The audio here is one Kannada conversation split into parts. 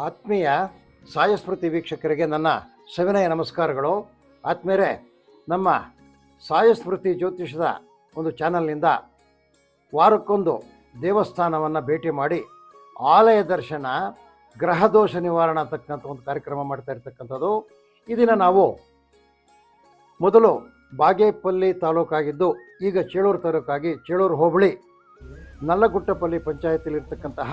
ಆತ್ಮೀಯ ಸಾಯಸ್ಮೃತಿ ವೀಕ್ಷಕರಿಗೆ ನನ್ನ ಸವಿನಯ ನಮಸ್ಕಾರಗಳು. ಆತ್ಮೀಯರೇ, ನಮ್ಮ ಸಾಯಸ್ಮೃತಿ ಜ್ಯೋತಿಷದ ಒಂದು ಚಾನಲ್ನಿಂದ ವಾರಕ್ಕೊಂದು ದೇವಸ್ಥಾನವನ್ನು ಭೇಟಿ ಮಾಡಿ ಆಲಯ ದರ್ಶನ, ಗ್ರಹದೋಷ ನಿವಾರಣೆ ಅಂತಕ್ಕಂಥ ಒಂದು ಕಾರ್ಯಕ್ರಮ ಮಾಡ್ತಾ ಇರ್ತಕ್ಕಂಥದ್ದು. ಈ ದಿನ ನಾವು ಮೊದಲು ಬಾಗೇಪಲ್ಲಿ ತಾಲೂಕಾಗಿದ್ದು ಈಗ ಚೇಳೂರು ತಾಲೂಕಾಗಿ ಚೇಳೂರು ಹೋಬಳಿ ನಲ್ಲಗುಟ್ಟಪಲ್ಲಿ ಪಂಚಾಯತಿಲಿರ್ತಕ್ಕಂತಹ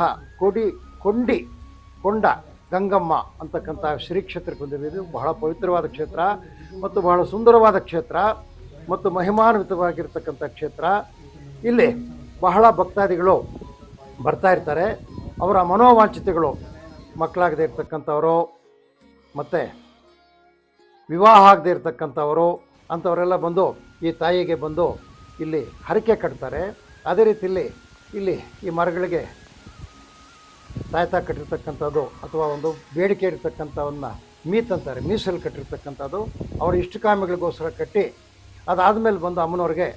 ಕೊಂಡ ಗಂಗಮ್ಮ ಅಂತಕ್ಕಂಥ ಶ್ರೀ ಕ್ಷೇತ್ರಕ್ಕೆ ಬಂದಿದ್ದೀವಿ. ಬಹಳ ಪವಿತ್ರವಾದ ಕ್ಷೇತ್ರ ಮತ್ತು ಬಹಳ ಸುಂದರವಾದ ಕ್ಷೇತ್ರ ಮತ್ತು ಮಹಿಮಾನ್ವಿತವಾಗಿರ್ತಕ್ಕಂಥ ಕ್ಷೇತ್ರ. ಇಲ್ಲಿ ಬಹಳ ಭಕ್ತಾದಿಗಳು ಬರ್ತಾ ಇರ್ತಾರೆ. ಅವರ ಮನೋವಾಂಛಿತಗಳು, ಮಕ್ಕಳಾಗದೇ ಇರ್ತಕ್ಕಂಥವರು ಮತ್ತು ವಿವಾಹ ಆಗದೇ ಇರ್ತಕ್ಕಂಥವರು ಅಂಥವರೆಲ್ಲ ಬಂದು ಈ ತಾಯಿಗೆ ಬಂದು ಇಲ್ಲಿ ಹರಕೆ ಕಟ್ತಾರೆ. ಅದೇ ರೀತಿ ಇಲ್ಲಿ ಈ ಮರಗಳಿಗೆ ತಾಯ್ತ ಕಟ್ಟಿರ್ತಕ್ಕಂಥದ್ದು ಅಥವಾ ಒಂದು ಬೇಡಿಕೆ ಇರತಕ್ಕಂಥವನ್ನ ಅಂತಾರೆ, ಮೀಸಲು ಕಟ್ಟಿರ್ತಕ್ಕಂಥದ್ದು ಅವರ ಇಷ್ಟಕಾಮಿಗಳಿಗೋಸ್ಕರ ಕಟ್ಟಿ ಅದಾದಮೇಲೆ ಬಂದು ಅಮ್ಮನವ್ರಿಗೆ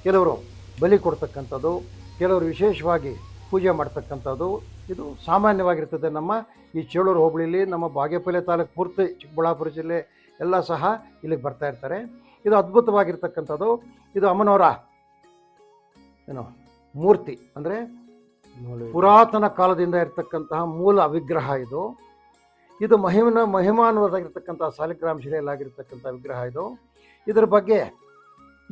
ಕೆಲವರು ಬಲಿ ಕೊಡ್ತಕ್ಕಂಥದ್ದು, ಕೆಲವರು ವಿಶೇಷವಾಗಿ ಪೂಜೆ ಮಾಡ್ತಕ್ಕಂಥದ್ದು. ಇದು ಸಾಮಾನ್ಯವಾಗಿರ್ತದೆ ನಮ್ಮ ಈ ಚೇಳೂರು ಹೋಬಳಿಲಿ. ನಮ್ಮ ಬಾಗೇಪಲ್ಲಿ ತಾಲೂಕು ಪೂರ್ತಿ ಚಿಕ್ಕಬಳ್ಳಾಪುರ ಜಿಲ್ಲೆ ಎಲ್ಲ ಸಹ ಇಲ್ಲಿಗೆ ಬರ್ತಾ ಇರ್ತಾರೆ. ಇದು ಅದ್ಭುತವಾಗಿರ್ತಕ್ಕಂಥದ್ದು. ಇದು ಅಮ್ಮನವರ ಮೂರ್ತಿ, ಅಂದರೆ ಪುರಾತನ ಕಾಲದಿಂದ ಇರತಕ್ಕಂತಹ ಮೂಲ ವಿಗ್ರಹ. ಇದು ಮಹಿಮಾನ್ವಿತವಾಗಿರ್ತಕ್ಕಂಥ ಸಾಲಿಗ್ರಾಮ ಶಿಲೆಯಲ್ಲಾಗಿರ್ತಕ್ಕಂಥ ವಿಗ್ರಹ. ಇದರ ಬಗ್ಗೆ,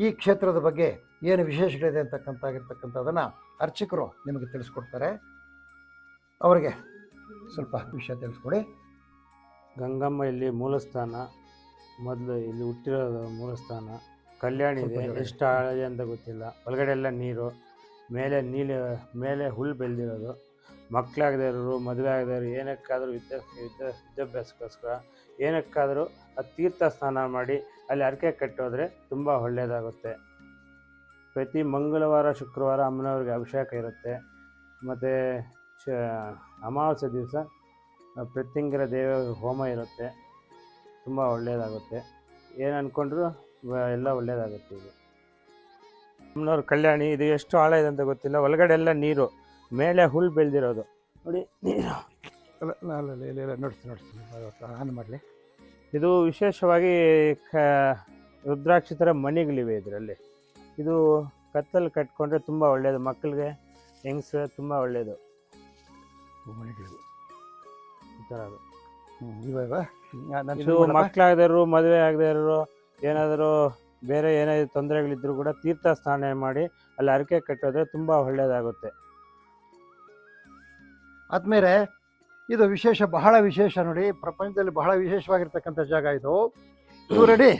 ಈ ಕ್ಷೇತ್ರದ ಬಗ್ಗೆ ಏನು ವಿಶೇಷಗಳಿದೆ ಅಂತಕ್ಕಂಥದ್ದನ್ನು ಅರ್ಚಕರು ನಿಮಗೆ ತಿಳಿಸ್ಕೊಡ್ತಾರೆ. ಅವರಿಗೆ ಸ್ವಲ್ಪ ವಿಷಯ ತಿಳಿಸ್ಕೊಡಿ. ಗಂಗಮ್ಮ ಇಲ್ಲಿ ಮೂಲಸ್ಥಾನ, ಮೊದಲು ಇಲ್ಲಿ ಹುಟ್ಟಿರೋದು ಮೂಲಸ್ಥಾನ. ಕಲ್ಯಾಣಿ ಇದೆ, ಎಷ್ಟು ಆಳದೆ ಅಂತ ಗೊತ್ತಿಲ್ಲ. ಒಳಗಡೆ ಎಲ್ಲ ನೀರು, ಮೇಲೆ ಹುಲ್ಲು ಬೆಳೆದಿರೋದು. ಮಕ್ಕಳಾಗದೇ ಇರೋರು, ಮದುವೆ ಆಗದೇ ಇರೋರು, ಏನಕ್ಕಾದರೂ ವಿದ್ಯಾಭ್ಯಾಸಕ್ಕೋಸ್ಕರ ಏನಕ್ಕಾದರೂ ಆ ತೀರ್ಥ ಸ್ನಾನ ಮಾಡಿ ಅಲ್ಲಿ ಹರಕೆ ಕಟ್ಟೋದ್ರೆ ತುಂಬ ಒಳ್ಳೆಯದಾಗುತ್ತೆ. ಪ್ರತಿ ಮಂಗಳವಾರ ಶುಕ್ರವಾರ ಅಮ್ಮನವ್ರಿಗೆ ಅಭಿಷೇಕ ಇರುತ್ತೆ. ಮತ್ತು ಅಮಾವಾಸ್ಯೆ ದಿವಸ ಪ್ರತ್ಯಂಗರ ದೇವ ಹೋಮ ಇರುತ್ತೆ. ತುಂಬ ಒಳ್ಳೆಯದಾಗುತ್ತೆ. ಏನು ಅಂದ್ಕೊಂಡ್ರು ಎಲ್ಲ ಒಳ್ಳೆಯದಾಗುತ್ತೆ. ಇದು ಅಮ್ಮನವ್ರ ಕಲ್ಯಾಣಿ. ಇದು ಎಷ್ಟು ಆಳ ಇದೆ ಅಂತ ಗೊತ್ತಿಲ್ಲ. ಒಳಗಡೆ ಎಲ್ಲ ನೀರು, ಮೇಲೆ ಹುಲ್ಲು ಬೆಳೆದಿರೋದು ನೋಡಿ. ನೋಡ್ತೀನಿ ಆನ್ ಮಾಡಲಿ. ಇದು ವಿಶೇಷವಾಗಿ ರುದ್ರಾಕ್ಷಿ ಥರ ಮಣಿಗಳಿವೆ ಇದರಲ್ಲಿ. ಇದು ಕತ್ತಲ್ಲಿ ಕಟ್ಕೊಂಡ್ರೆ ತುಂಬ ಒಳ್ಳೆಯದು. ಮಕ್ಕಳಿಗೆ, ಹೆಂಗಸ್ರೆ ತುಂಬ ಒಳ್ಳೆಯದು. ಮಣಿಗಳು ಈ ಥರ ಅದು. ಇದು ಮಕ್ಕಳಾಗದೇ ಇರೋರು, ಮದುವೆ ಆಗದೇ ಇರೋರು, ಏನಾದರೂ ಬೇರೆ ಏನಾದರೂ ತೊಂದರೆಗಳಿದ್ದರೂ ಕೂಡ ತೀರ್ಥ ಸ್ನಾನ ಮಾಡಿ ಅಲ್ಲಿ ಹರಕೆ ಕಟ್ಟೋದ್ರೆ ತುಂಬ ಒಳ್ಳೆಯದಾಗುತ್ತೆ. ಆದ್ಮೇಲೆ ಇದು ಬಹಳ ವಿಶೇಷ ನೋಡಿ. ಪ್ರಪಂಚದಲ್ಲಿ ಬಹಳ ವಿಶೇಷವಾಗಿರ್ತಕ್ಕಂಥ ಜಾಗ ಇದು. ರೆಡಿ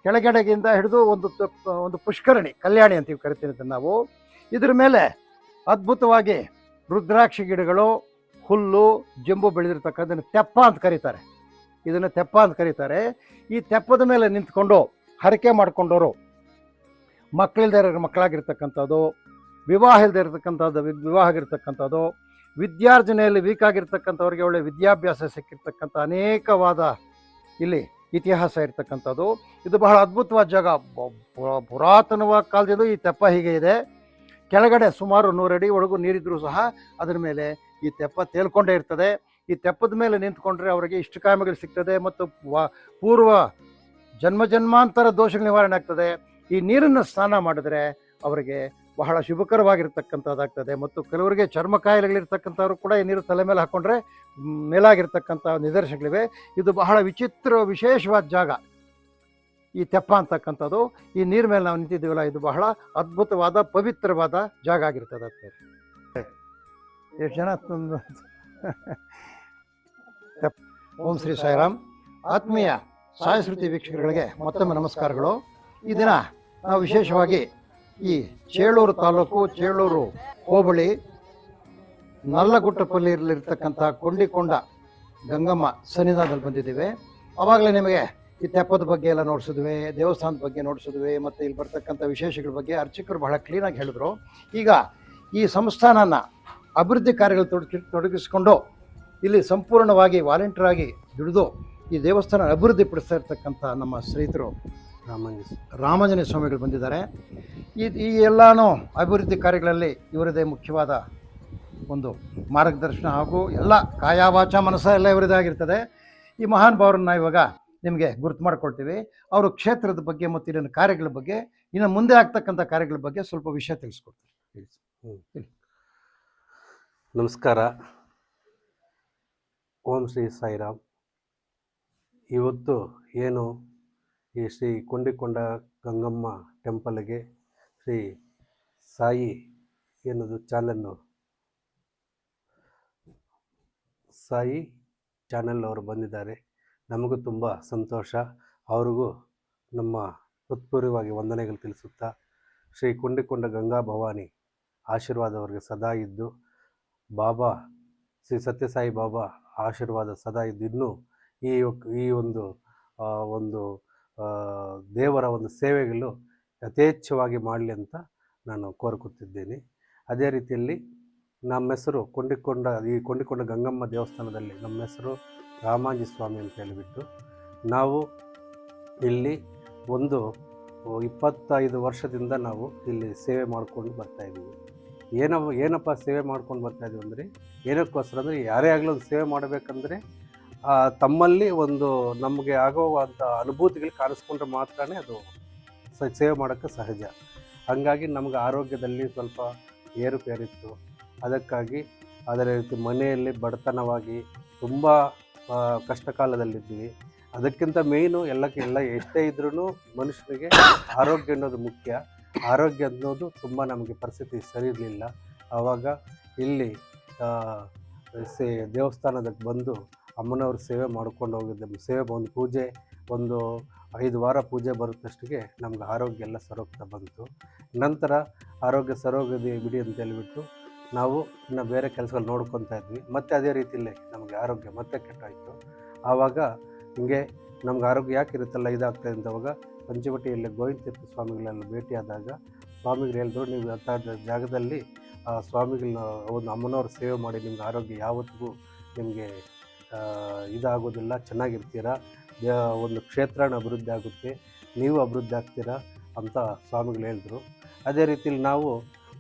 ಕೆಳಗಡೆಗಿಂದ ಹಿಡಿದು ಒಂದು ಪುಷ್ಕರಣಿ, ಕಲ್ಯಾಣಿ ಅಂತೀವಿ, ಕರಿತೀವಿ ಅಂತ ನಾವು. ಇದ್ರ ಮೇಲೆ ಅದ್ಭುತವಾಗಿ ರುದ್ರಾಕ್ಷಿ ಗಿಡಗಳು, ಹುಲ್ಲು, ಜಂಬು ಬೆಳೆದಿರ್ತಕ್ಕಂಥದ್ದನ್ನು ತೆಪ್ಪ ಅಂತ ಕರೀತಾರೆ. ಇದನ್ನು ತೆಪ್ಪ ಅಂತ ಕರೀತಾರೆ. ಈ ತೆಪ್ಪದ ಮೇಲೆ ನಿಂತ್ಕೊಂಡು ಹರಕೆ ಮಾಡಿಕೊಂಡವರು, ಮಕ್ಕಳಾಗಿರ್ತಕ್ಕಂಥದ್ದು, ವಿವಾಹ ಇಲ್ಲದೆ ಇರತಕ್ಕಂಥದ್ದು, ವಿವಾಹ ಆಗಿರ್ತಕ್ಕಂಥದ್ದು, ವಿದ್ಯಾರ್ಜನೆಯಲ್ಲಿ ವೀಕ್ ಆಗಿರ್ತಕ್ಕಂಥವ್ರಿಗೆ ಒಳ್ಳೆ ವಿದ್ಯಾಭ್ಯಾಸ ಸಿಕ್ಕಿರ್ತಕ್ಕಂಥ ಅನೇಕವಾದ ಇಲ್ಲಿ ಇತಿಹಾಸ ಇರ್ತಕ್ಕಂಥದ್ದು. ಇದು ಬಹಳ ಅದ್ಭುತವಾದ ಜಾಗ. ಪುರಾತನವಾದ ಕಾಲದಿಂದ ಈ ತೆಪ್ಪ ಹೀಗೆ ಇದೆ. ಕೆಳಗಡೆ ಸುಮಾರು 100 ಅಡಿ ಒಳಗೂ ನೀರಿದ್ರೂ ಸಹ ಅದರ ಮೇಲೆ ಈ ತೆಪ್ಪ ತೇಲ್ಕೊಂಡೇ ಇರ್ತದೆ. ಈ ತೆಪ್ಪದ ಮೇಲೆ ನಿಂತ್ಕೊಂಡ್ರೆ ಅವರಿಗೆ ಇಷ್ಟಕಾಮಿಗಳು ಸಿಗ್ತದೆ ಮತ್ತು ಪೂರ್ವ ಜನ್ಮಾಂತರ ದೋಷಗಳ ನಿವಾರಣೆ ಆಗ್ತದೆ. ಈ ನೀರನ್ನು ಸ್ನಾನ ಮಾಡಿದ್ರೆ ಅವರಿಗೆ ಬಹಳ ಶುಭಕರವಾಗಿರ್ತಕ್ಕಂಥದ್ದಾಗ್ತದೆ. ಮತ್ತು ಕೆಲವರಿಗೆ ಚರ್ಮ ಕಾಯಿಲೆಗಳಿರ್ತಕ್ಕಂಥವ್ರು ಕೂಡ ಈ ನೀರು ತಲೆ ಮೇಲೆ ಹಾಕ್ಕೊಂಡ್ರೆ ಮೇಲಾಗಿರ್ತಕ್ಕಂಥ ನಿದರ್ಶನಗಳಿವೆ. ಇದು ಬಹಳ ವಿಶೇಷವಾದ ಜಾಗ ಈ ತೆಪ್ಪ ಅಂತಕ್ಕಂಥದ್ದು. ಈ ನೀರ ಮೇಲೆ ನಾವು ನಿಂತಿದ್ದೀವಲ್ಲ, ಇದು ಬಹಳ ಅದ್ಭುತವಾದ ಪವಿತ್ರವಾದ ಜಾಗ ಆಗಿರ್ತದೆ. ಎಷ್ಟು ಜನ ಓಂ ಶ್ರೀ ಸಾಯಿರಾಮ್. ಆತ್ಮೀಯ ಸಾಯಸ್ಮೃತಿ ವೀಕ್ಷಕರಿಗೆ ಮತ್ತೊಮ್ಮೆ ನಮಸ್ಕಾರಗಳು. ಈ ದಿನ ನಾವು ವಿಶೇಷವಾಗಿ ಈ ಚೇಳೂರು ತಾಲೂಕು, ಚೇಳೂರು ಹೋಬಳಿ ನಲ್ಲಗುಟ್ಟಪಲ್ಲಿರತಕ್ಕಂಥ ಕೊಂಡ ಗಂಗಮ್ಮ ಸನ್ನಿಧಾನದಲ್ಲಿ ಬಂದಿದ್ದೇವೆ. ಆವಾಗಲೇ ನಿಮಗೆ ಈ ತೆಪ್ಪದ ಬಗ್ಗೆ ಎಲ್ಲ ನೋಡಿಸಿದ್ವಿ, ದೇವಸ್ಥಾನದ ಬಗ್ಗೆ ನೋಡಿಸಿದ್ವಿ, ಮತ್ತು ಇಲ್ಲಿ ಬರ್ತಕ್ಕಂಥ ವಿಶೇಷಗಳ ಬಗ್ಗೆ ಅರ್ಚಕರು ಬಹಳ ಕ್ಲೀನಾಗಿ ಹೇಳಿದ್ರು. ಈಗ ಈ ಸಂಸ್ಥಾನನ ಅಭಿವೃದ್ಧಿ ಕಾರ್ಯಗಳು ತೊಡಗಿಸಿಕೊಂಡು ಇಲ್ಲಿ ಸಂಪೂರ್ಣವಾಗಿ ವಾಲಂಟಿಯರ್ ಆಗಿ ದುಡಿದು ಈ ದೇವಸ್ಥಾನ ಅಭಿವೃದ್ಧಿ ಪಡಿಸ್ತಾ ಇರ್ತಕ್ಕಂಥ ನಮ್ಮ ಸ್ನೇಹಿತರು ರಾಮಾಂಜನೇಯ ಸ್ವಾಮಿಗಳು ಬಂದಿದ್ದಾರೆ. ಈ ಎಲ್ಲನೂ ಅಭಿವೃದ್ಧಿ ಕಾರ್ಯಗಳಲ್ಲಿ ಇವರದೇ ಮುಖ್ಯವಾದ ಒಂದು ಮಾರ್ಗದರ್ಶನ ಹಾಗೂ ಎಲ್ಲ ಕಾಯ ವಾಚ ಮನಸ್ಸ ಎಲ್ಲ ಇವರಿದಾಗಿರ್ತದೆ. ಈ ಮಹಾನ್ ಭಾವರನ್ನ ಇವಾಗ ನಿಮಗೆ ಗುರ್ತು ಮಾಡ್ಕೊಳ್ತೀವಿ. ಅವರು ಕ್ಷೇತ್ರದ ಬಗ್ಗೆ ಮತ್ತು ಇಲ್ಲಿನ ಕಾರ್ಯಗಳ ಬಗ್ಗೆ, ಇನ್ನು ಮುಂದೆ ಆಗ್ತಕ್ಕಂಥ ಕಾರ್ಯಗಳ ಬಗ್ಗೆ ಸ್ವಲ್ಪ ವಿಷಯ ತಿಳಿಸ್ಕೊಡ್ತಾರೆ. ನಮಸ್ಕಾರ. ಓಂ ಶ್ರೀ ಸಾಯಿರಾಮ್. ಇವತ್ತು ಏನು ಈ ಶ್ರೀ ಕೊಂಡಿಕೊಂಡ ಗಂಗಮ್ಮ ಟೆಂಪಲ್ಗೆ ಶ್ರೀ ಸಾಯಿ ಏನದು ಸಾಯಿ ಚಾನೆಲ್ ಅವರು ಬಂದಿದ್ದಾರೆ. ನಮಗೂ ತುಂಬ ಸಂತೋಷ. ಅವ್ರಿಗೂ ನಮ್ಮ ಹೃತ್ಪೂರ್ವವಾಗಿ ವಂದನೆಗಳು ತಿಳಿಸುತ್ತಾ, ಶ್ರೀ ಕೊಂಡಿಕೊಂಡ ಗಂಗಾ ಭವಾನಿ ಆಶೀರ್ವಾದ ಅವರಿಗೆ ಸದಾ ಇದ್ದು, ಬಾಬಾ ಶ್ರೀ ಸತ್ಯಸಾಯಿ ಬಾಬಾ ಆಶೀರ್ವಾದ ಸದಾ ಇದ್ದು, ಇನ್ನೂ ಈ ಒಂದು ದೇವರ ಒಂದು ಸೇವೆಗಳು ಯಥೇಚ್ಛವಾಗಿ ಮಾಡಲಿ ಅಂತ ನಾನು ಕೋರ್ಕುತ್ತಿದ್ದೇನೆ. ಅದೇ ರೀತಿಯಲ್ಲಿ ನಮ್ಮ ಹೆಸರು ಕೊಂಡಿಕೊಂಡ ಗಂಗಮ್ಮ ದೇವಸ್ಥಾನದಲ್ಲಿ ನಮ್ಮ ಹೆಸರು ರಾಮಾಂಜಿ ಸ್ವಾಮಿ ಅಂತ ಹೇಳಿಬಿಟ್ಟು, ನಾವು ಇಲ್ಲಿ 25 ವರ್ಷದಿಂದ ನಾವು ಇಲ್ಲಿ ಸೇವೆ ಮಾಡಿಕೊಂಡು ಬರ್ತಾಯಿದ್ದೀವಿ. ಏನಪ್ಪ ಸೇವೆ ಮಾಡ್ಕೊಂಡು ಬರ್ತಾಯಿದ್ದೀವಿ ಅಂದರೆ, ಏನಕ್ಕೋಸ್ಕರ ಅಂದರೆ, ಯಾರೇ ಆಗಲಿ ಒಂದು ಸೇವೆ ಮಾಡಬೇಕಂದ್ರೆ ತಮ್ಮಲ್ಲಿ ಒಂದು ನಮಗೆ ಆಗುವಂಥ ಅನುಭೂತಿಗಳು ಕಾಣಿಸ್ಕೊಂಡ್ರೆ ಮಾತ್ರನೇ ಅದು ಸೇವೆ ಮಾಡೋಕ್ಕೆ ಸಹಜ. ಹಾಗಾಗಿ ನಮಗೆ ಆರೋಗ್ಯದಲ್ಲಿ ಸ್ವಲ್ಪ ಏರುಪೇರಿತ್ತು. ಅದಕ್ಕಾಗಿ ಅದೇ ರೀತಿ ಮನೆಯಲ್ಲಿ ಬಡತನವಾಗಿ ತುಂಬ ಕಷ್ಟ ಕಾಲದಲ್ಲಿದ್ವಿ. ಅದಕ್ಕಿಂತ ಮೇಯ್ನು ಎಲ್ಲ ಎಷ್ಟೇ ಇದ್ರೂ ಮನುಷ್ಯನಿಗೆ ಆರೋಗ್ಯ ಅನ್ನೋದು ಮುಖ್ಯ. ಆರೋಗ್ಯ ಅನ್ನೋದು ತುಂಬ ನಮಗೆ ಪರಿಸ್ಥಿತಿ ಸರಿ ಇರಲಿಲ್ಲ. ಆವಾಗ ಇಲ್ಲಿ ದೇವಸ್ಥಾನಕ್ಕೆ ಬಂದು ಅಮ್ಮನವ್ರ ಸೇವೆ ಮಾಡ್ಕೊಂಡು ಹೋಗಿದ್ದೆ. ಒಂದು ಪೂಜೆ 5 ವಾರ ಪೂಜೆ ಬರುತ್ತಷ್ಟಿಗೆ ನಮ್ಗೆ ಆರೋಗ್ಯ ಎಲ್ಲ ಸರೋಗ್ತಾ ಬಂತು. ನಂತರ ಆರೋಗ್ಯ ಸರೋಗದೆ ಬಿಡಿ ಅಂತ ಹೇಳಿಬಿಟ್ಟು ನಾವು ಇನ್ನು ಬೇರೆ ಕೆಲಸಗಳು ನೋಡ್ಕೊತಾ ಇದ್ವಿ. ಮತ್ತು ಅದೇ ರೀತಿಯಲ್ಲೇ ನಮಗೆ ಆರೋಗ್ಯ ಮತ್ತೆ ಕೆಟ್ಟಾಯಿತು. ಆವಾಗ ಹಿಂಗೆ ನಮ್ಗೆ ಆರೋಗ್ಯ ಯಾಕೆ ಇರುತ್ತಲ್ಲ ಇದಾಗ್ತದೆ ಅಂತವಾಗ ಪಂಚವಟಿಯಲ್ಲಿ ಗೋವಿಂದ ತೀರ್ಥ ಸ್ವಾಮಿಗಳೆಲ್ಲ ಭೇಟಿಯಾದಾಗ ಸ್ವಾಮಿಗಳು ಹೇಳಿದ್ರು, ನೀವು ಅಂಥ ಜಾಗದಲ್ಲಿ ಸ್ವಾಮಿಗಳನ್ನ ಒಂದು ಅಮ್ಮನವ್ರ ಸೇವೆ ಮಾಡಿ ನಿಮ್ಗೆ ಆರೋಗ್ಯ ಯಾವತ್ತಿಗೂ ನಿಮಗೆ ಇದಾಗೋದಿಲ್ಲ, ಚೆನ್ನಾಗಿರ್ತೀರ, ಒಂದು ಕ್ಷೇತ್ರನ ಅಭಿವೃದ್ಧಿ ಆಗುತ್ತೆ, ನೀವು ಅಭಿವೃದ್ಧಿ ಆಗ್ತೀರಾ ಅಂತ ಸ್ವಾಮಿಗಳು ಹೇಳಿದ್ರು. ಅದೇ ರೀತಿಯಲ್ಲಿ ನಾವು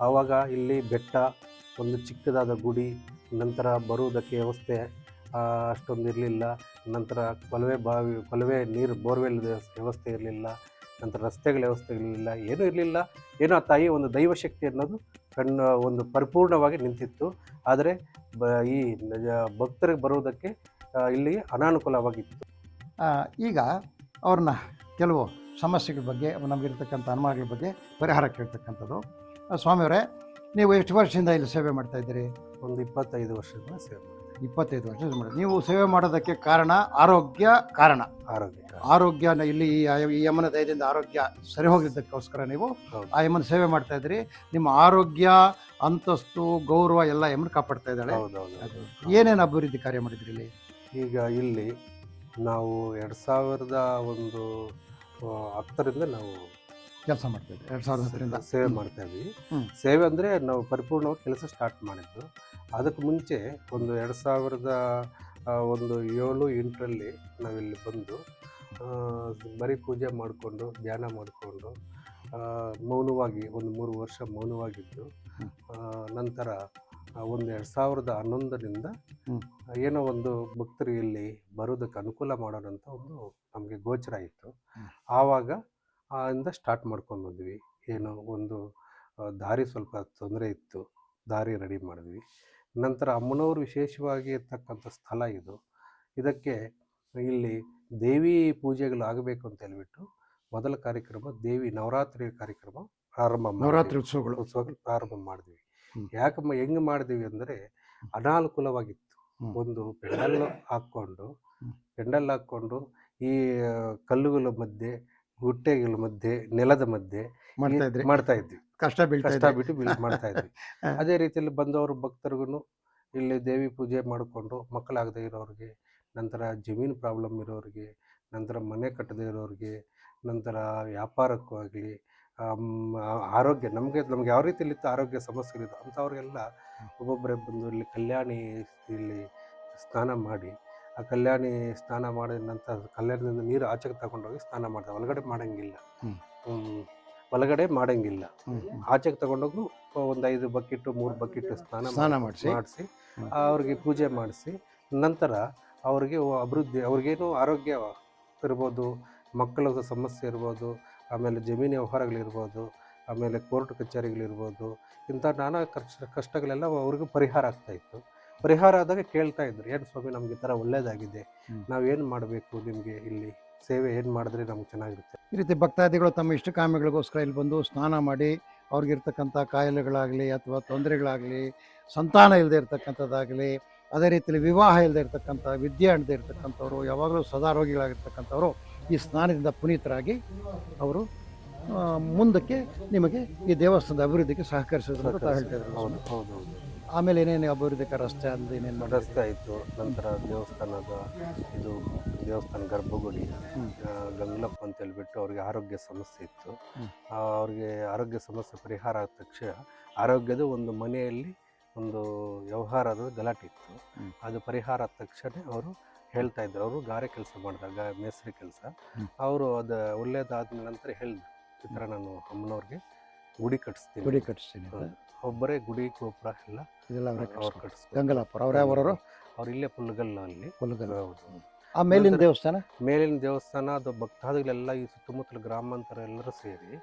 ಆವಾಗ ಇಲ್ಲಿ ಬೆಟ್ಟ, ಒಂದು ಚಿಕ್ಕದಾದ ಗುಡಿ, ನಂತರ ಬರುವುದಕ್ಕೆ ವ್ಯವಸ್ಥೆ ಅಷ್ಟೊಂದು ಇರಲಿಲ್ಲ. ನಂತರ ಕೊಳವೆ ನೀರು ಬೋರ್ವೆಲ್ ವ್ಯವಸ್ಥೆ ಇರಲಿಲ್ಲ. ನಂತರ ರಸ್ತೆಗಳ ವ್ಯವಸ್ಥೆಗಳಿರಲಿಲ್ಲ, ಏನೂ ಇರಲಿಲ್ಲ. ಏನೋ ಆ ತಾಯಿ ಒಂದು ದೈವಶಕ್ತಿ ಅನ್ನೋದು ಒಂದು ಪರಿಪೂರ್ಣವಾಗಿ ನಿಂತಿತ್ತು. ಆದರೆ ಈ ಭಕ್ತರಿಗೆ ಬರುವುದಕ್ಕೆ ಇಲ್ಲಿ ಅನಾನುಕೂಲವಾಗಿತ್ತು. ಈಗ ಅವ್ರನ್ನ ಕೆಲವು ಸಮಸ್ಯೆಗಳ ಬಗ್ಗೆ, ನಮಗಿರ್ತಕ್ಕಂಥ ಅನುಮಾನಗಳ ಬಗ್ಗೆ ಪರಿಹಾರ ಕೇಳ್ತಕ್ಕಂಥದ್ದು. ಸ್ವಾಮಿಯವರೇ, ನೀವು ಎಷ್ಟು ವರ್ಷದಿಂದ ಇಲ್ಲಿ ಸೇವೆ ಮಾಡ್ತಾ ಇದ್ದೀರಿ? ಒಂದು 25 ವರ್ಷದಿಂದ ಸೇವೆ ಮಾಡ್ತೀವಿ. 25 ವರ್ಷ ಮಾಡಿ. ನೀವು ಸೇವೆ ಮಾಡೋದಕ್ಕೆ ಕಾರಣ ಆರೋಗ್ಯ ಇಲ್ಲಿ ಈ ಯಮ್ಮನ ದಯದಿಂದ ಆರೋಗ್ಯ ಸರಿ ಹೋಗಿದ್ದಕ್ಕೋಸ್ಕರ ನೀವು ಆ ಯಮ್ಮನ ಸೇವೆ ಮಾಡ್ತಾ ಇದ್ರಿ. ನಿಮ್ಮ ಆರೋಗ್ಯ, ಅಂತಸ್ತು, ಗೌರವ ಎಲ್ಲ ಯಮ್ಮನ ಕಾಪಾಡ್ತಾ ಇದ್ದಾಳೆ. ಏನೇನು ಅಭಿವೃದ್ಧಿ ಕಾರ್ಯ ಮಾಡಿದ್ರಿ ಇಲ್ಲಿ? ಈಗ ಇಲ್ಲಿ ನಾವು 2010ರಿಂದ ನಾವು ಕೆಲಸ ಮಾಡ್ತಾ ಇದ್ವಿ. 2010ರಿಂದ ಸೇವೆ ಮಾಡ್ತಾ ಇದ್ವಿ. ಸೇವೆ ಅಂದರೆ ನಾವು ಪರಿಪೂರ್ಣವಾಗಿ ಕೆಲಸ ಸ್ಟಾರ್ಟ್ ಮಾಡಿದ್ದು. ಅದಕ್ಕೆ ಮುಂಚೆ ಒಂದು 2007-8ರಲ್ಲಿ ನಾವಿಲ್ಲಿ ಬಂದು ಬರೀ ಪೂಜೆ ಮಾಡಿಕೊಂಡು ಧ್ಯಾನ ಮಾಡಿಕೊಂಡು ಮೌನವಾಗಿ ಒಂದು 3 ವರ್ಷ ಮೌನವಾಗಿದ್ದು, ನಂತರ ಒಂದು 2011ರಿಂದ ಏನೋ ಒಂದು ಭಕ್ತರು ಇಲ್ಲಿ ಬರೋದಕ್ಕೆ ಅನುಕೂಲ ಮಾಡೋಣಂತ ಒಂದು ನಮಗೆ ಗೋಚರ ಇತ್ತು. ಆವಾಗ ಇಂದ ಸ್ಟಾರ್ಟ್ ಮಾಡ್ಕೊಂಡು ಬಂದ್ವಿ. ಏನೋ ಒಂದು ದಾರಿ ಸ್ವಲ್ಪ ತೊಂದರೆ ಇತ್ತು, ದಾರಿ ರೆಡಿ ಮಾಡಿದ್ವಿ. ನಂತರ ಅಮ್ಮನವರು ವಿಶೇಷವಾಗಿ ಇರ್ತಕ್ಕಂಥ ಸ್ಥಳ ಇದು. ಇದಕ್ಕೆ ಇಲ್ಲಿ ದೇವಿ ಪೂಜೆಗಳು ಆಗಬೇಕು ಅಂತ ಹೇಳಿಬಿಟ್ಟು ಮೊದಲ ಕಾರ್ಯಕ್ರಮ ದೇವಿ ನವರಾತ್ರಿ ಕಾರ್ಯಕ್ರಮ ನವರಾತ್ರಿ ಉತ್ಸವಗಳು ಪ್ರಾರಂಭ ಮಾಡಿದ್ವಿ. ಹೆಂಗೆ ಮಾಡಿದ್ವಿ ಅಂದರೆ, ಅನಾನುಕೂಲವಾಗಿತ್ತು. ಒಂದು ಪೆಂಡಲ್ ಹಾಕ್ಕೊಂಡು ಈ ಕಲ್ಲುಗಳ ಮಧ್ಯೆ, ಗುಟ್ಟೆಗಳ ಮಧ್ಯೆ, ನೆಲದ ಮಧ್ಯೆ ಮಾಡ್ತಾ ಇದ್ವಿ. ಕಷ್ಟ ಬಿಟ್ಟು ಮಾಡ್ತಾ ಇದ್ವಿ. ಅದೇ ರೀತಿಯಲ್ಲಿ ಬಂದವರು ಭಕ್ತರಿಗೂ ಇಲ್ಲಿ ದೇವಿ ಪೂಜೆ ಮಾಡಿಕೊಂಡು ಮಕ್ಕಳಾಗದೇ ಇರೋರಿಗೆ, ನಂತರ ಜಮೀನು ಪ್ರಾಬ್ಲಮ್ ಇರೋರಿಗೆ, ನಂತರ ಮನೆ ಕಟ್ಟದೇ ಇರೋರಿಗೆ, ನಂತರ ವ್ಯಾಪಾರಕ್ಕೂ ಆಗಲಿ, ಆರೋಗ್ಯ ನಮಗೆ ಯಾವ ರೀತಿಯಲ್ಲಿತ್ತು ಆರೋಗ್ಯ ಸಮಸ್ಯೆಗಳಿತ್ತು ಅಂಥವ್ರಿಗೆಲ್ಲ ಒಬ್ಬೊಬ್ಬರೇ ಬಂದು ಇಲ್ಲಿ ಇಲ್ಲಿ ಸ್ನಾನ ಮಾಡಿ, ಆ ಸ್ನಾನ ಮಾಡಿದ ನಂತರ ಕಲ್ಯಾಣದಿಂದ ನೀರು ಆಚೆಗೆ ತಗೊಂಡೋಗಿ ಸ್ನಾನ ಮಾಡ್ತಾರೆ. ಒಳಗಡೆ ಮಾಡೋಂಗಿಲ್ಲ. ಒಳಗಡೆ ಮಾಡಂಗಿಲ್ಲ. ಹ್ಮ್. ಆಚೆಗೆ ತಗೊಂಡೋಗಿ ಒಂದು 5 ಬಕೆಟ್ 3 ಬಕೆಟ್ ಸ್ನಾನ ಸ್ನಾನ ಮಾಡಿಸಿ. ಮಾಡಿಸಿ ಹ್ಮ್. ಅವ್ರಿಗೆ ಪೂಜೆ ಮಾಡಿಸಿ ನಂತರ ಅವ್ರಿಗೆ ಅಭಿವೃದ್ಧಿ ಅವ್ರಿಗೇನು ಆರೋಗ್ಯ ಇರ್ಬೋದು, ಮಕ್ಕಳ ಸಮಸ್ಯೆ ಇರ್ಬೋದು, ಆಮೇಲೆ ಜಮೀನು ವ್ಯವಹಾರಗಳಿರ್ಬೋದು, ಆಮೇಲೆ ಕೋರ್ಟ್ ಕಚೇರಿಗಳಿರ್ಬೋದು, ಇಂಥ ನಾನಾ ಕಷ್ಟಗಳೆಲ್ಲ ಅವ್ರಿಗೂ ಪರಿಹಾರ ಆಗ್ತಾಯಿತ್ತು. ಪರಿಹಾರ ಆದಾಗ ಕೇಳ್ತಾ ಇದ್ರು, ಏನು ಸ್ವಾಮಿ ನಮ್ಗೆ ಈ ಥರ ಒಳ್ಳೇದಾಗಿದೆ, ನಾವೇನು ಮಾಡಬೇಕು, ನಿಮಗೆ ಇಲ್ಲಿ ಸೇವೆ ಏನು ಮಾಡಿದ್ರೆ ನಮ್ಗೆ ಚೆನ್ನಾಗಿರುತ್ತೆ. ಈ ರೀತಿ ಭಕ್ತಾದಿಗಳು ತಮ್ಮ ಇಷ್ಟಕಾಮ್ಯಗಳಿಗೋಸ್ಕರ ಇಲ್ಲಿ ಬಂದು ಸ್ನಾನ ಮಾಡಿ ಅವ್ರಿಗಿರ್ತಕ್ಕಂಥ ಕಾಯಿಲೆಗಳಾಗಲಿ ಅಥವಾ ತೊಂದರೆಗಳಾಗಲಿ, ಸಂತಾನ ಇಲ್ಲದೆ ಇರ್ತಕ್ಕಂಥದ್ದಾಗಲಿ, ಅದೇ ರೀತಿಯಲ್ಲಿ ವಿವಾಹ ಇಲ್ಲದೆ ಇರ್ತಕ್ಕಂಥ, ವಿದ್ಯೆ ಇಲ್ಲದೆ ಇರ್ತಕ್ಕಂಥವ್ರು, ಯಾವಾಗಲೂ ಸದಾರೋಗಿಗಳಾಗಿರ್ತಕ್ಕಂಥವ್ರು ಈ ಸ್ನಾನದಿಂದ ಪುನೀತರಾಗಿ ಅವರು ಮುಂದಕ್ಕೆ ನಿಮಗೆ ಈ ದೇವಸ್ಥಾನದ ಅಭಿವೃದ್ಧಿಗೆ ಸಹಕರಿಸಿದ್ರು ಅಂತ ಹೇಳ್ತಾ ಇದ್ರು. ಹೌದು ಹೌದು ಹೌದು. ಆಮೇಲೆ ಏನೇನು ಅಭಿವೃದ್ಧಿಕ ರಸ್ತೆ ಅಲ್ಲಿ ಏನೇನು ಮಾಡಿದ್ರು? ರಸ್ತೆ ಆಯಿತು. ನಂತರ ದೇವಸ್ಥಾನದ ಇದು ದೇವಸ್ಥಾನ ಗರ್ಭಗುಡಿ ಗಂಗ್ಲಪ್ಪ ಅಂತ ಹೇಳ್ಬಿಟ್ಟು ಅವ್ರಿಗೆ ಆರೋಗ್ಯ ಸಮಸ್ಯೆ ಇತ್ತು. ಅವ್ರಿಗೆ ಆರೋಗ್ಯ ಸಮಸ್ಯೆ ಪರಿಹಾರ ಆದ ತಕ್ಷಣ ಆರೋಗ್ಯದ ಒಂದು ಮನೆಯಲ್ಲಿ ಒಂದು ವ್ಯವಹಾರದ ಗಲಾಟೆ ಇತ್ತು. ಅದು ಪರಿಹಾರ ಆದ ತಕ್ಷಣ ಅವರು ಹೇಳ್ತಾ ಇದ್ರು, ಅವರು ಗಾರೆ ಕೆಲಸ ಮಾಡಿದಾಗ ಮೇಸ್ತ್ರಿ ಕೆಲಸ, ಅವರು ಅದು ಒಳ್ಳೇದಾದ ನಂತರ ಹೇಳಿದ್ರು, ಈ ಥರ ನಾನು ಅಮ್ಮನವ್ರಿಗೆ ಗುಡಿ ಕಟ್ಟಿಸ್ತೀನಿ. ಒಬ್ಬರೇ ಗುಡಿ ಗೋಪುರ ಎಲ್ಲ ಇದೆಲ್ಲ ಅವ್ರು ಕಟ್ಟಿಸ್ತಾರೆ. ಗಂಗಲಾಪುರ ಅವ್ರು ಯಾವವರು? ಅವ್ರು ಇಲ್ಲೇ ಪುಲ್ಗಲ್ನಲ್ಲಿ. ಹೌದು. ಆ ಮೇಲಿನ ದೇವಸ್ಥಾನ? ಮೇಲಿನ ದೇವಸ್ಥಾನ ಅದು ಭಕ್ತಾದಿಗಳೆಲ್ಲ ಈ ಸುತ್ತಮುತ್ತಲ ಗ್ರಾಮಾಂತರ ಎಲ್ಲರೂ ಸೇರಿ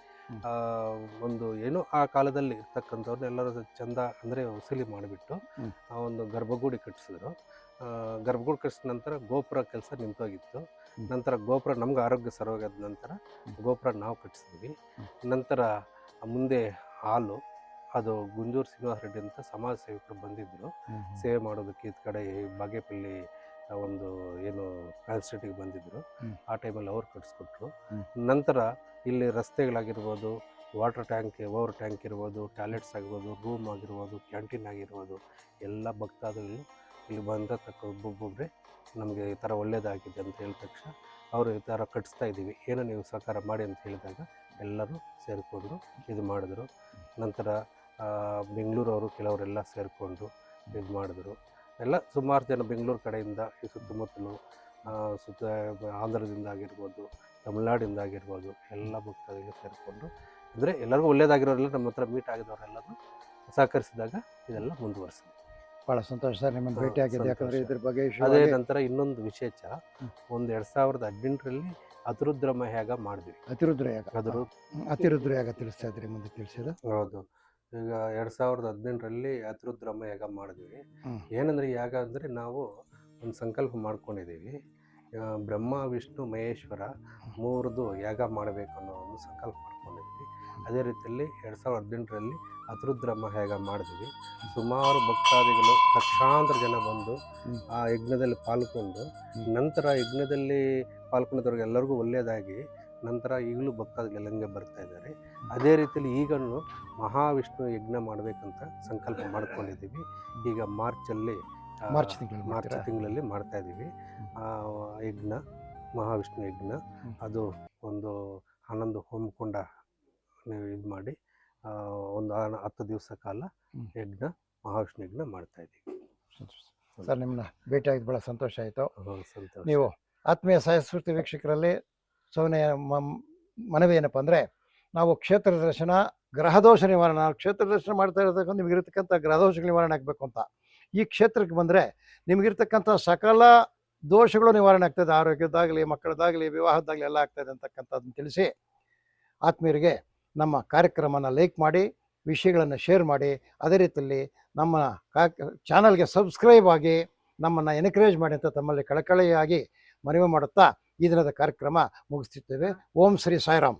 ಒಂದು ಏನೋ ಆ ಕಾಲದಲ್ಲಿ ಇರ್ತಕ್ಕಂಥವ್ರನ್ನ ಎಲ್ಲರೂ ಚಂದ ಅಂದರೆ ವಸೂಲಿ ಮಾಡಿಬಿಟ್ಟು ಆ ಒಂದು ಗರ್ಭಗುಡಿ ಕಟ್ಟಿಸಿದ್ರು. ಗರ್ಭಗುಡಿ ಕಟ್ಟಿಸಿದ ನಂತರ ಗೋಪುರ ಕೆಲಸ ನಿಂತೋಗಿತ್ತು. ನಂತರ ಗೋಪುರ ನಮ್ಗೆ ಆರೋಗ್ಯ ಸರೋಗಾದ ನಂತರ ಗೋಪುರ ನಾವು ಕಟ್ಟಿಸಿದ್ವಿ. ನಂತರ ಮುಂದೆ ಹಾಲು ಅದು ಗುಂಜೂರು ಶ್ರೀನಿವಾಸ ರೆಡ್ಡಿ ಅಂತ ಸಮಾಜ ಸೇವಕರು ಬಂದಿದ್ದರು ಸೇವೆ ಮಾಡೋದಕ್ಕೆ. ಈ ಕಡೆ ಬಾಗೇಪಲ್ಲಿ ಒಂದು ಏನು ಕಾನ್ಸ್ಟಿಟ್ಯೂಟಿಗೆ ಬಂದಿದ್ದರು, ಆ ಟೈಮಲ್ಲಿ ಅವ್ರು ಕಟ್ಟಿಸ್ಕೊಟ್ರು. ನಂತರ ಇಲ್ಲಿ ರಸ್ತೆಗಳಾಗಿರ್ಬೋದು, ವಾಟರ್ ಟ್ಯಾಂಕ್ ಓವರ್ ಟ್ಯಾಂಕ್ ಇರ್ಬೋದು, ಟಾಯ್ಲೆಟ್ಸ್ ಆಗಿರ್ಬೋದು, ರೂಮ್ ಆಗಿರ್ಬೋದು, ಕ್ಯಾಂಟೀನ್ ಆಗಿರ್ಬೋದು, ಎಲ್ಲ ಭಕ್ತಾದಿಗಳು ಇಲ್ಲಿ ಬಂದ ಒಬ್ಬೊಬ್ಬೊಬ್ಬರೇ ನಮಗೆ ಈ ಥರ ಒಳ್ಳೆಯದಾಗಿದೆ ಅಂತ ಹೇಳಿದ ತಕ್ಷಣ ಅವರು ಈ ಥರ ಕಟ್ಟಿಸ್ತಾ ಇದ್ದೀವಿ, ಏನೋ ನೀವು ಸಹಕಾರ ಮಾಡಿ ಅಂತ ಹೇಳಿದಾಗ ಎಲ್ಲರೂ ಸೇರಿಕೊಂಡು ಇದು ಮಾಡಿದ್ರು. ನಂತರ ಬೆಂಗಳೂರವರು ಕೆಲವರೆಲ್ಲ ಸೇರಿಕೊಂಡು ಇದು ಮಾಡಿದ್ರು. ಎಲ್ಲ ಸುಮಾರು ಜನ ಬೆಂಗಳೂರು ಕಡೆಯಿಂದ ಈ ಸುತ್ತಮುತ್ತಲು ಆಂಧ್ರದಿಂದ ಆಗಿರ್ಬೋದು, ತಮಿಳ್ನಾಡಿಂದ ಆಗಿರ್ಬೋದು, ಎಲ್ಲ ಭಕ್ತಾದಿಗಳು ಸೇರಿಕೊಂಡು ಅಂದರೆ ಎಲ್ಲರಿಗೂ ಒಳ್ಳೇದಾಗಿರೋರೆಲ್ಲ ನಮ್ಮ ಹತ್ರ ಮೀಟ್ ಆಗಿದವರೆಲ್ಲರೂ ಸಹಕರಿಸಿದಾಗ ಇದೆಲ್ಲ ಮುಂದುವರಿಸಿದೆ. ಭಾಳ ಸಂತೋಷ ಸರ್ ನಿಮ್ಮನ್ನು ಭೇಟಿ ಆಗಿದೆ. ಯಾಕಂದರೆ ಇದ್ರ ಬಗ್ಗೆ ಅದೇ ನಂತರ ಇನ್ನೊಂದು ವಿಶೇಷ, ಒಂದು 2018ರಲ್ಲಿ ಅತಿರುದ್ರಮ ಯಾಗ ಮಾಡಿದ್ವಿ. ಅತಿರುದ್ರ ಯಾಗ ತಿಳಿಸ್ತಾ ಇದ್ರಿ, ಮುಂದೆ ತಿಳಿಸಿದ? ಹೌದು. ಈಗ 2018ರಲ್ಲಿ ಅತಿರುದ್ರಮ ಯಾಗ ಮಾಡಿದ್ವಿ. ಏನಂದರೆ ಯಾಗ ಅಂದರೆ ನಾವು ಒಂದು ಸಂಕಲ್ಪ ಮಾಡ್ಕೊಂಡಿದ್ದೀವಿ, ಬ್ರಹ್ಮ ವಿಷ್ಣು ಮಹೇಶ್ವರ ಮೂರದು ಯಾಗ ಮಾಡಬೇಕು ಅನ್ನೋ ಒಂದು ಸಂಕಲ್ಪ ಮಾಡ್ಕೊಂಡಿದ್ವಿ. ಅದೇ ರೀತಿಯಲ್ಲಿ 2018ರಲ್ಲಿ ಅತಿರುದ್ರಮ ಯಾಗ ಮಾಡಿದ್ವಿ. ಸುಮಾರು ಭಕ್ತಾದಿಗಳು ಲಕ್ಷಾಂತರ ಜನ ಬಂದು ಆ ಯಜ್ಞದಲ್ಲಿ ಪಾಲ್ಗೊಂಡು, ನಂತರ ಯಜ್ಞದಲ್ಲಿ ಪಾಲ್ಗೊಂಡವ್ರಿಗೆ ಎಲ್ಲರಿಗೂ ಒಳ್ಳೆಯದಾಗಿ ನಂತರ ಈಗಲೂ ಭಕ್ತಾದಿಗಳು ಹಂಗೆ ಬರ್ತಾ ಇದ್ದಾರೆ. ಅದೇ ರೀತಿಯಲ್ಲಿ ಈಗಲೂ ಮಹಾವಿಷ್ಣು ಯಜ್ಞ ಮಾಡಬೇಕಂತ ಸಂಕಲ್ಪ ಮಾಡ್ಕೊಂಡಿದ್ದೀವಿ. ಈಗ ಮಾರ್ಚ್ ತಿಂಗಳಲ್ಲಿ ಮಾಡ್ತಾ ಇದ್ದೀವಿ ಆ ಯಜ್ಞ, ಮಹಾವಿಷ್ಣು ಯಜ್ಞ. ಅದು ಒಂದು 11 ಹೋಮಕುಂಡ ನೀವು ಇದು ಮಾಡಿ ಒಂದು 10 ದಿವಸ ಕಾಲ ಯಜ್ಞ, ಮಹಾವಿಷ್ಣು ಯಜ್ಞ ಮಾಡ್ತಾ ಇದ್ದೀವಿ. ಸರ್ ನಿಮ್ಮನ್ನ ಭೇಟಿ ಆಗಿದ್ದು ಭಾಳ ಸಂತೋಷ ಆಯಿತು. ಸಂತೋಷ. ನೀವು ಆತ್ಮೀಯ ಸಾಯಸ್ಕೃತಿ ವೀಕ್ಷಕರಲ್ಲಿ ಸೌನೆಯ ಮನವಿ ಏನಪ್ಪ ಅಂದರೆ, ನಾವು ಕ್ಷೇತ್ರ ದರ್ಶನ, ಗ್ರಹದೋಷ ನಿವಾರಣೆ, ನಾವು ಕ್ಷೇತ್ರ ದರ್ಶನ ಮಾಡ್ತಾ ಇರತಕ್ಕಂಥ ನಿಮಗಿರ್ತಕ್ಕಂಥ ಗ್ರಹದೋಷಗಳ ನಿವಾರಣೆ ಆಗಬೇಕು ಅಂತ ಈ ಕ್ಷೇತ್ರಕ್ಕೆ ಬಂದರೆ ನಿಮಗಿರ್ತಕ್ಕಂಥ ಸಕಲ ದೋಷಗಳು ನಿವಾರಣೆ ಆಗ್ತದೆ. ಆರೋಗ್ಯದಾಗಲಿ, ಮಕ್ಕಳದಾಗಲಿ, ವಿವಾಹದಾಗಲಿ ಎಲ್ಲ ಆಗ್ತದೆ ಅಂತಕ್ಕಂಥದ್ದನ್ನು ತಿಳಿಸಿ ಆತ್ಮೀಯರಿಗೆ ನಮ್ಮ ಕಾರ್ಯಕ್ರಮನ ಲೈಕ್ ಮಾಡಿ, ವಿಷಯಗಳನ್ನು ಶೇರ್ ಮಾಡಿ, ಅದೇ ರೀತಿಯಲ್ಲಿ ನಮ್ಮ ಚಾನಲ್ಗೆ ಸಬ್ಸ್ಕ್ರೈಬ್ ಆಗಿ ನಮ್ಮನ್ನು ಎನ್ಕರೇಜ್ ಮಾಡಿ ಅಂತ ತಮ್ಮಲ್ಲಿ ಕಳಕಳಿಯಾಗಿ ಮನವಿ ಮಾಡುತ್ತಾ ಈ ದಿನದ ಕಾರ್ಯಕ್ರಮ ಮುಗಿಸ್ತಿದ್ದೇವೆ. ಓಂ ಶ್ರೀ ಸಾಯಿರಾಮ್.